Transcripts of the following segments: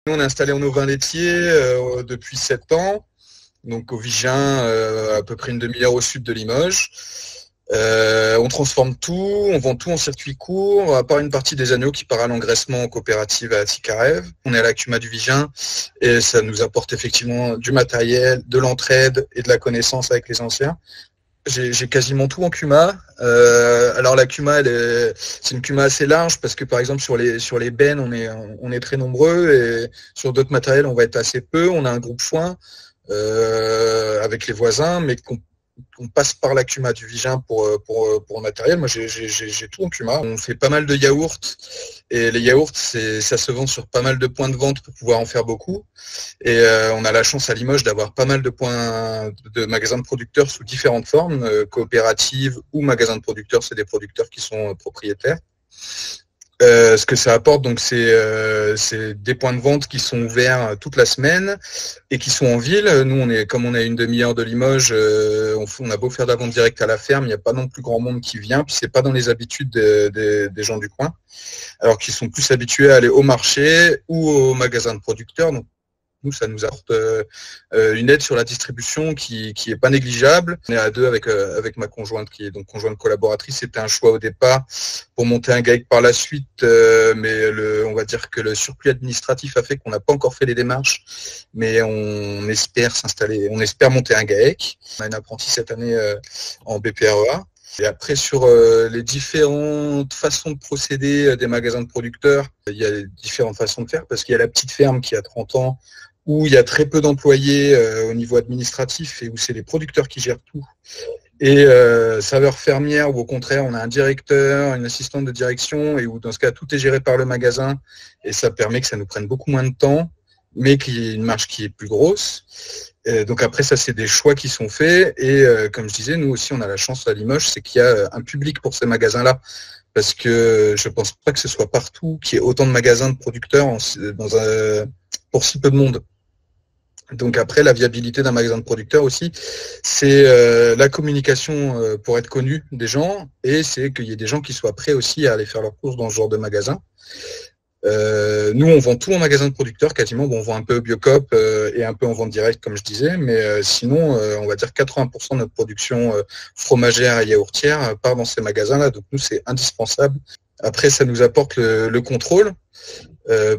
Nous, on est installé en ovin laitier depuis 7 ans, donc au Vigin, à peu près une demi-heure au sud de Limoges. On transforme tout, on vend tout en circuit court, à part une partie des agneaux qui part à l'engraissement en coopérative à Ticarève. On est à la CUMA du Vigin et ça nous apporte effectivement du matériel, de l'entraide et de la connaissance avec les anciens. J'ai quasiment tout en CUMA. Alors la CUMA, c'est une CUMA assez large parce que par exemple sur les bennes, on est très nombreux et sur d'autres matériels, on va être assez peu. On a un groupe foin avec les voisins, mais on passe par la CUMA du Vigin pour le matériel. Moi, j'ai tout en CUMA. On fait pas mal de yaourts et les yaourts, ça se vend sur pas mal de points de vente pour pouvoir en faire beaucoup. Et on a la chance à Limoges d'avoir pas mal de points de magasins de producteurs sous différentes formes, coopératives ou magasins de producteurs, c'est des producteurs qui sont propriétaires. Ce que ça apporte, donc, c'est des points de vente qui sont ouverts toute la semaine et qui sont en ville. Nous, comme on est à une demi-heure de Limoges, on a beau faire de la vente directe à la ferme, il n'y a pas non plus grand monde qui vient, puis c'est pas dans les habitudes des gens du coin, alors qu'ils sont plus habitués à aller au marché ou au magasin de producteurs. Donc, nous, ça nous apporte une aide sur la distribution qui est pas négligeable. On est à deux avec ma conjointe, qui est donc conjointe collaboratrice. C'était un choix au départ pour monter un GAEC par la suite, mais on va dire que le surplus administratif a fait qu'on n'a pas encore fait les démarches, mais on espère monter un GAEC. On a une apprentie cette année en BPREA. Et après, sur les différentes façons de procéder des magasins de producteurs, il y a différentes façons de faire parce qu'il y a la petite ferme qui a 30 ans, où il y a très peu d'employés au niveau administratif et où c'est les producteurs qui gèrent tout. Et saveur fermière, où au contraire, on a un directeur, une assistante de direction, et où dans ce cas, tout est géré par le magasin, et ça permet que ça nous prenne beaucoup moins de temps, mais qu'il y ait une marge qui est plus grosse. Donc après, ça, c'est des choix qui sont faits, et comme je disais, nous aussi, on a la chance à Limoges, c'est qu'il y a un public pour ces magasins-là, parce que je pense pas que ce soit partout qu'il y ait autant de magasins de producteurs pour si peu de monde. Donc après, la viabilité d'un magasin de producteurs aussi, c'est la communication pour être connu des gens, et c'est qu'il y ait des gens qui soient prêts aussi à aller faire leurs courses dans ce genre de magasin. Nous, on vend tout en magasin de producteurs quasiment. Bon, on vend un peu au Biocoop et un peu en vente directe, comme je disais, mais sinon, on va dire 80% de notre production fromagère et yaourtière part dans ces magasins-là. Donc nous, c'est indispensable. Après, ça nous apporte le contrôle.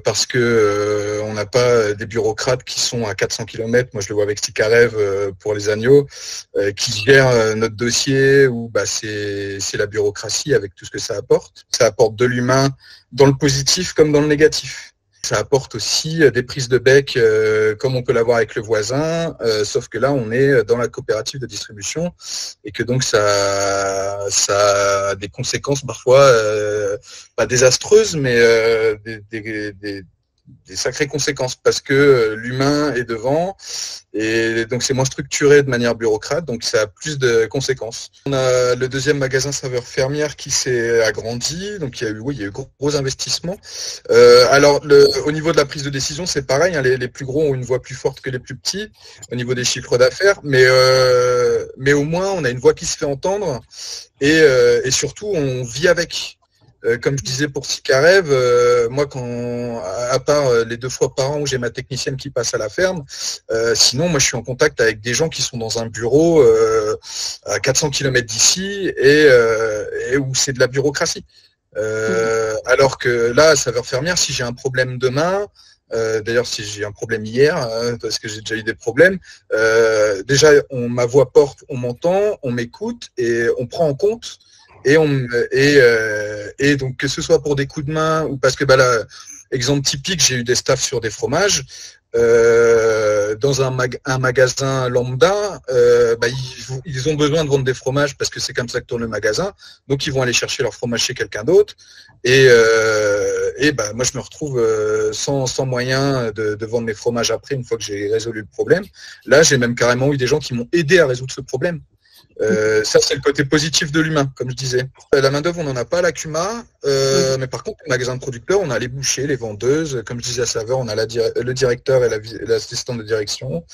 Parce que on n'a pas des bureaucrates qui sont à 400 km, moi je le vois avec Ticarève pour les agneaux, qui gèrent notre dossier, où c'est la bureaucratie avec tout ce que ça apporte. Ça apporte de l'humain dans le positif comme dans le négatif. Ça apporte aussi des prises de bec comme on peut l'avoir avec le voisin, sauf que là on est dans la coopérative de distribution et que donc ça a des conséquences parfois pas désastreuses, mais des sacrées conséquences parce que l'humain est devant et donc c'est moins structuré de manière bureaucrate, donc ça a plus de conséquences. On a le deuxième magasin saveur fermière qui s'est agrandi, donc il y a eu gros investissements. Alors au niveau de la prise de décision, c'est pareil, hein, les plus gros ont une voix plus forte que les plus petits au niveau des chiffres d'affaires, mais au moins on a une voix qui se fait entendre et surtout on vit avec. Comme je disais pour Ticarève, moi, à part les 2 fois par an où j'ai ma technicienne qui passe à la ferme, sinon, moi, je suis en contact avec des gens qui sont dans un bureau à 400 km d'ici et où c'est de la bureaucratie. Alors que là, à saveur fermière, si j'ai un problème demain, d'ailleurs, si j'ai un problème hier, parce que j'ai déjà eu des problèmes, déjà, ma voix porte, on m'entend, on m'écoute et on prend en compte. Et donc que ce soit pour des coups de main ou parce que là, exemple typique, j'ai eu des staffs sur des fromages dans un magasin lambda, ils ont besoin de vendre des fromages parce que c'est comme ça que tourne le magasin, donc ils vont aller chercher leur fromage chez quelqu'un d'autre et moi je me retrouve sans moyen de vendre mes fromages après une fois que j'ai résolu le problème. Là, j'ai même carrément eu des gens qui m'ont aidé à résoudre ce problème. Ça, c'est le côté positif de l'humain, comme je disais. La main-d'œuvre, on n'en a pas à la CUMA, mais par contre, le magasin de producteurs, on a les bouchers, les vendeuses, comme je disais à saveur, on a le directeur et l'assistant de direction.